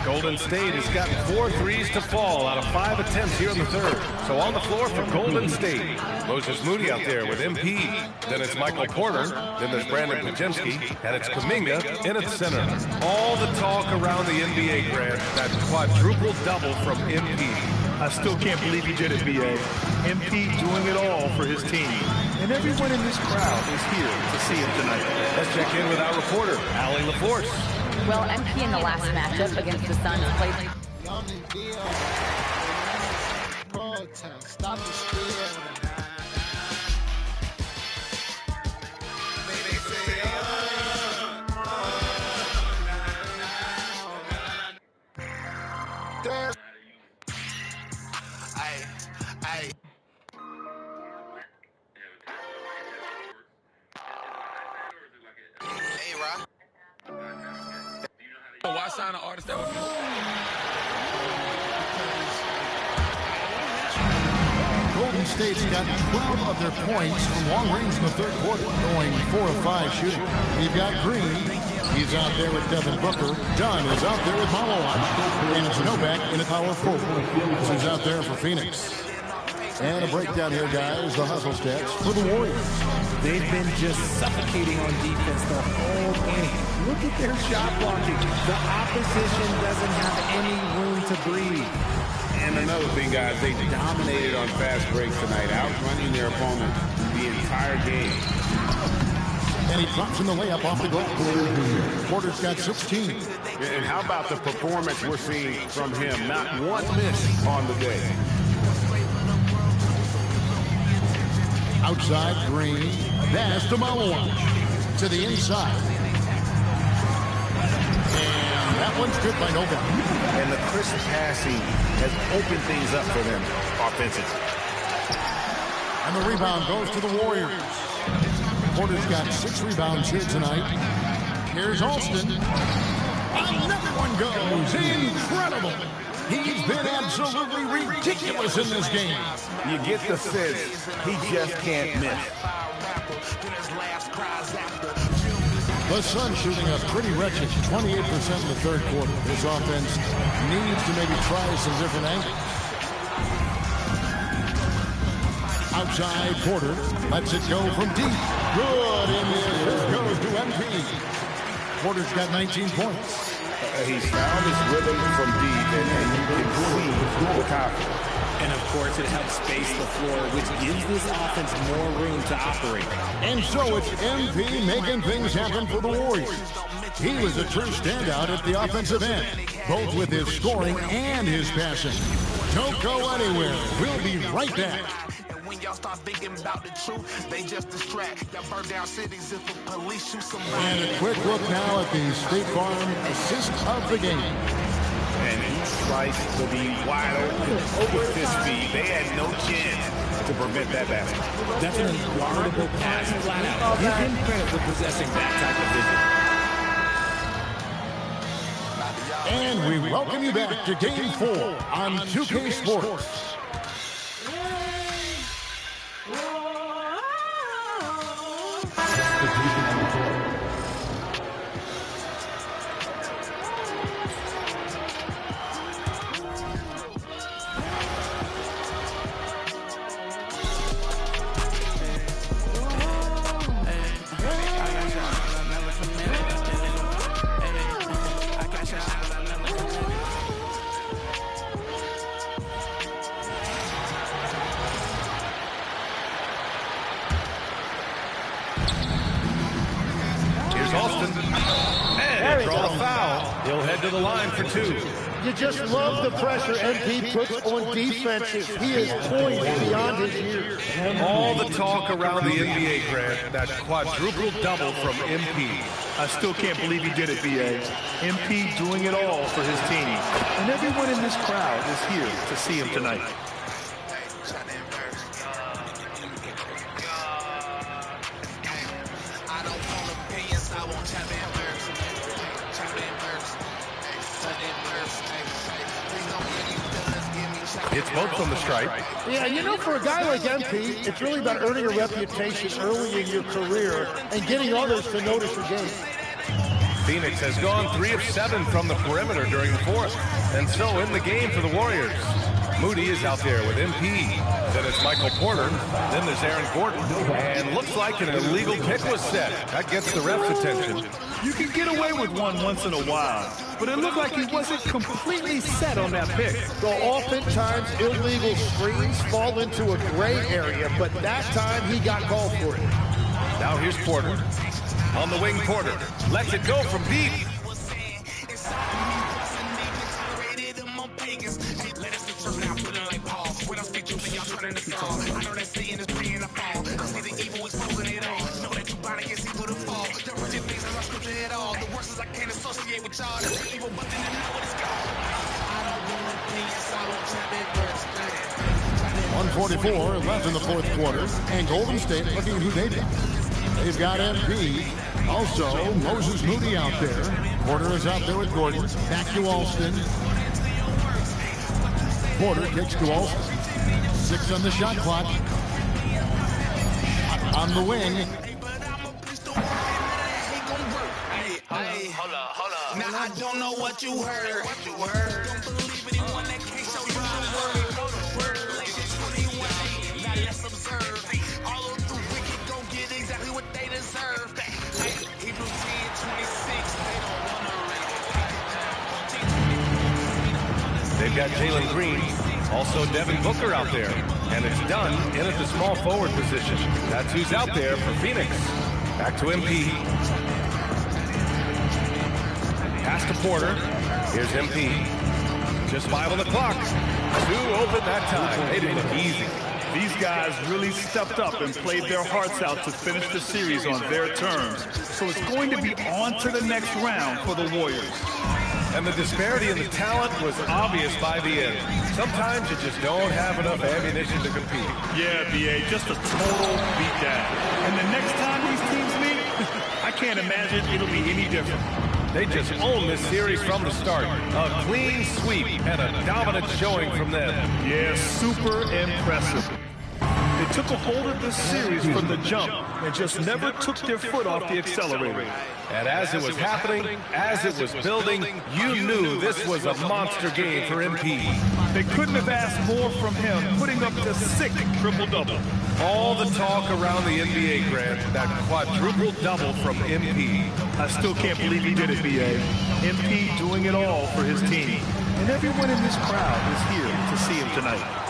Golden State has got 4 threes to fall out of 5 attempts here in the third. So on the floor for Golden State, Moses Moody out there with MP. Then it's Michael Porter. Then there's Brandon Pajemski. And it's Kuminga in at center. All the talk around the NBA, Grant, that quadruple double from MP. I still can't believe he did it, B.A. MP doing it all for his team. And everyone in this crowd is here to see him tonight. Let's check in with our reporter, Allie LaForce. Well, MP in the last matchup against the Suns played. Why sign an artist that would be? Golden State's got 12 of their points from long range in the third quarter, going 4 of 5 shooting. We've got Green. He's out there with Devin Booker. Dunn is out there with Malawach. And it's Novak in the power forward. Who's out there for Phoenix. And a breakdown here, guys. The hustle stats for the Warriors. They've been just suffocating on defense the whole game. Look at their shot blocking. The opposition doesn't have any room to breathe. And another thing, guys, they dominated on fast breaks tonight, outrunning their opponent the entire game. And he drops in the layup off the glass. Porter's got 16. And how about the performance we're seeing from him? Not one miss on the day. Outside, Green. Pass to Malawach. To the inside. And that one's good by Novak. And the crisp passing has opened things up for them offensively. And the rebound goes to the Warriors. Porter's got 6 rebounds here tonight. Here's Alston. Another one goes. Incredible. He's been absolutely ridiculous in this game. You get the sense he just can't miss. The Suns shooting a pretty wretched 28% in the third quarter. This offense needs to maybe try some different angles. Outside, Porter lets it go from deep. Good in the assist goes to MP. Porter's got 19 points. He's found his rhythm from deep, and you can see the confidence. And of course, it helps space the floor, which gives this offense more room to operate. And so it's MP making things happen for the Warriors. He was a true standout at the offensive end, both with his scoring and his passing. Don't go anywhere. We'll be right back. When y'all start thinking about the truth, they just distract. Y'all burn down cities if the police shoot some. And a quick look now at the State Farm assist of the game. And he sliced to be wide open with his speed. They had no chance to prevent that basket. That's an unguardable pass, flat out. Give him credit for possessing that type of vision. And we welcome you back to Game 4 on 2K Sports. Alston. And they draw a foul. He'll head to the line for 2. You just love the pressure MP puts on defenses. He is poised beyond his years. All the talk around the NBA, Grant, that quadruple double from MP. I still can't believe he did it, B.A. MP doing it all for his team. And everyone in this crowd is here to see him tonight. It's both from the stripe. Yeah, you know, for a guy like MP, it's really about earning a reputation early in your career and getting others to notice your game. Phoenix has gone 3 of 7 from the perimeter during the fourth, and so in the game for the Warriors. Moody is out there with MP. Then it's Michael Porter. Then there's Aaron Gordon. And looks like an illegal pick was set. That gets the ref's attention. You can get away with one once in a while, but it looked like he wasn't completely set on that pick. So oftentimes illegal screens fall into a gray area, but that time he got called for it. Now here's Porter. On the wing, Porter lets it go from deep. .144 left in the fourth quarter, and Golden State looking who they've got. They've got MP. Also, Moses Moody out there. Porter is out there with Gordon. Back to Alston. Porter kicks to Alston. 6 on the shot clock. On the wing. Now I don't know what you heard. Don't believe anyone that can't show you the word. Now let's observe. All of the wicked gon' get exactly what they deserve. Hebrews 10:26. They don't wanna read it. They've got Jalen Green. Also Devin Booker out there. And it's done in at the small forward position. That's who's out there for Phoenix. Back to MP. Pass to Porter. Here's MP. Just 5 on the clock. 2 open that time. They didn't look easy. These guys really stepped up and played their hearts out to finish the series on their terms. So it's going to be on to the next round for the Warriors. And the disparity in the talent was obvious by the end. Sometimes you just don't have enough ammunition to compete. Yeah, B.A., just a total beatdown. And the next time these teams meet, I can't imagine it'll be any different. They just own this series from the start. A clean sweep and a dominant showing from them. Yeah, super impressive. They took a hold of this series from the jump and just never took their foot off the accelerator. And as it was happening, as it was building, you knew this was a monster game for MP. They couldn't have asked more from him, putting up the sick triple-double. All the talk around the NBA, Grant, that quadruple double from MP. I still can't believe he did it, B.A. MP doing it all for his team. And everyone in this crowd is here to see him tonight.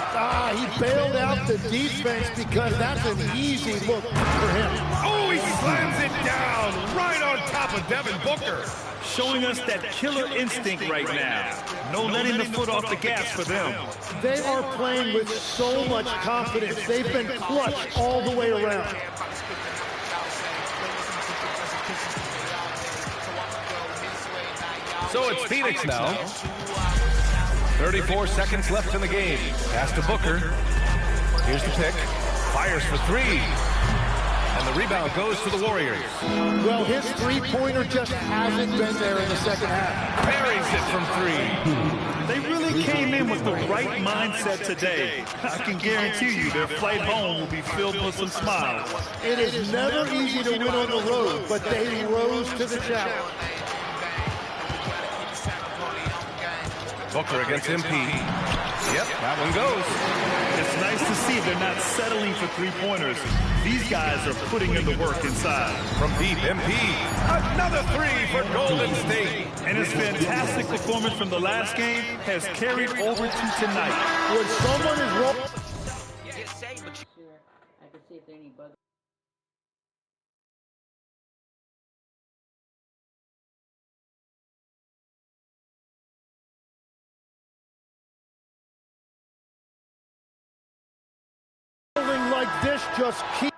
He bailed out the defense because that's an easy look for him. Oh, he slams it down right on top of Devin Booker. Showing us that killer instinct right now. No letting the foot off the gas for them. They are playing with so much confidence. They've been clutch all the way around. So it's Phoenix now. 34 seconds left in the game. Pass to Booker. Here's the pick. Fires for 3. And the rebound goes to the Warriors. Well, his three-pointer just hasn't been there in the second half. Parries it from 3. They really came in with the right mindset today. I can guarantee you their flight home will be filled with some smiles. It is never easy to win on the road, but they rose to the challenge. Booker against MP. Yep, that one goes. It's nice to see they're not settling for three-pointers. These guys are putting in the work inside. From deep, MP. Another 3 for Golden State. And his fantastic performance from the last game has carried over to tonight. When someone is rolling... I can see if there are any bugs. just keep.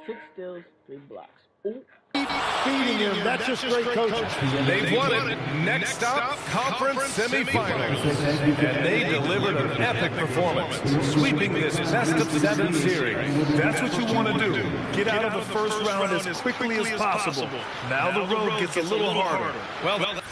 Six steals, 3 blocks. Ooh. Feeding him. That's just great coaching. They've won it. Next stop, conference semifinals. And they delivered an epic performance, sweeping this best-of-7 series. That's what you want to do. Get out of the first round as quickly as possible. Now the road gets a little harder. Well,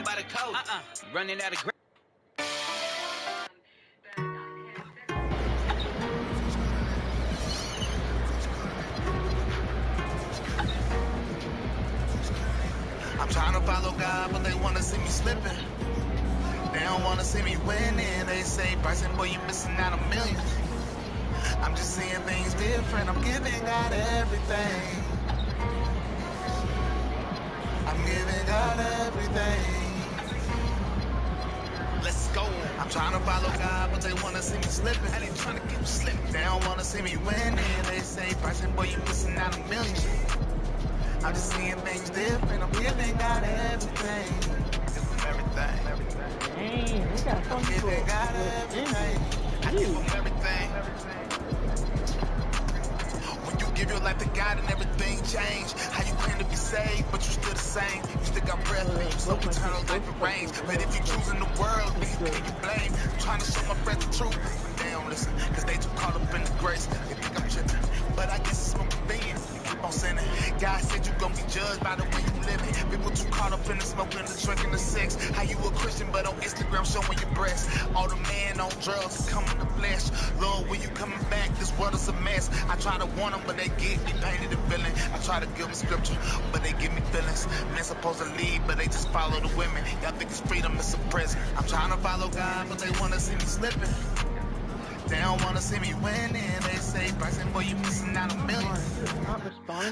By the coast, running out of. I'm trying to follow God, but they wanna see me slipping. They don't wanna see me winning. They say, Bryson, boy, you missing out on millions. I'm just seeing things different. I'm giving God everything. I'm giving God everything. Let's go. I'm trying to follow God, but they wanna see me slipping. And they trying to keep me slipping. They don't wanna see me winning. They say, Bryson, boy, you missing out on millions. I'm just seeing things different. I'm giving God everything. Give him everything. Dang, we got I'm giving God everything. I give him everything. When you give your life to God and everything change. How you claim to be saved, but you still the same. You still got breath, and you so eternal life and reigns. But if you choosing the world, then you can't you blame. I'm trying to show my friends the truth, but they don't listen. Cause they too caught up in the grace. They think I'm tripping. But I guess it's more convenient. On sinning. God said you gon' be judged by the way you living. People too caught up in the smoking, the drinking, the sex. How you a Christian but on Instagram showing your breasts. All the man on drugs come in the flesh. Lord, when you coming back, this world is a mess. I try to warn them, but they get me painted and villain. I try to give them scripture, but they give me feelings. Men supposed to lead, but they just follow the women. Y'all think it's freedom, it's a prison. I'm trying to follow God, but they wanna see me slipping. They don't wanna see me winning. They say, Bryson, boy, you missing out on millions.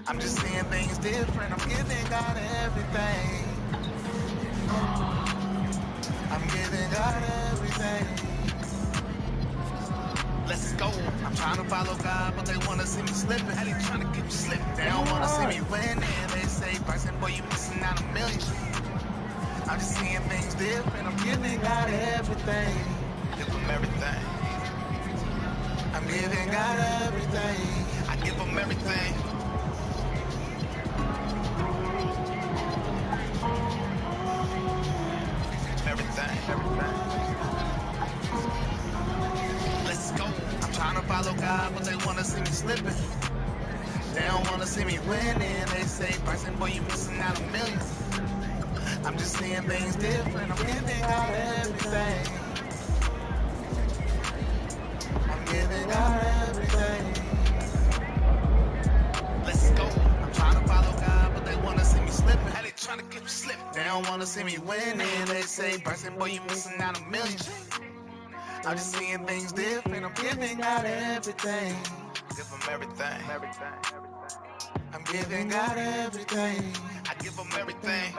I'm just seeing things different. I'm giving God everything. I'm giving God everything. Let's go. I'm trying to follow God, but they wanna see me slipping. And they trying to keep me slipping. They don't wanna see me winning. They say, Bryson, boy, you missing out on millions. I'm just seeing things different. I'm giving God everything. Give him everything. I'm giving God everything. I give him everything. Everything. Let's go. I'm trying to follow God, but they wanna see me slipping. They don't wanna see me winning. They say, Bryson, boy, you missing out on millions. I'm just seeing things different. I'm giving God everything. I'm giving God everything. Let's go. I'm trying to follow God, but they wanna see me slipping. How they trying to get me slipping? They don't wanna see me winning. They say, Bryson, boy, you missing out on millions. I'm just seeing things different. I'm giving God everything. Give him everything. I'm giving God everything. I give him everything.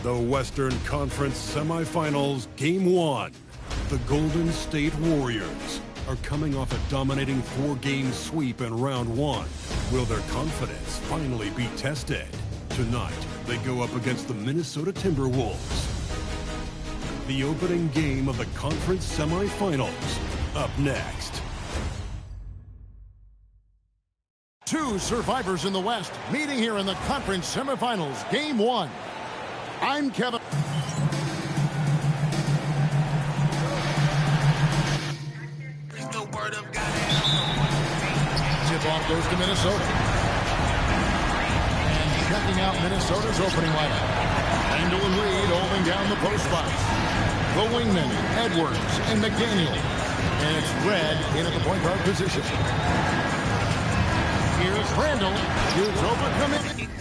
The Western Conference Semifinals, Game 1. The Golden State Warriors are coming off a dominating 4-game sweep in Round 1. Will their confidence finally be tested? Tonight, they go up against the Minnesota Timberwolves. The opening game of the conference semifinals, up next. Two survivors in the West meeting here in the conference semifinals, Game 1. I'm Kevin. Tip-off goes to Minnesota. And checking out Minnesota's opening lineup. Randall and Reed holding down the post spots. The wingmen, Edwards and McDaniel. And it's Red in at the point guard position. Here's Randall. Shoots over, come in.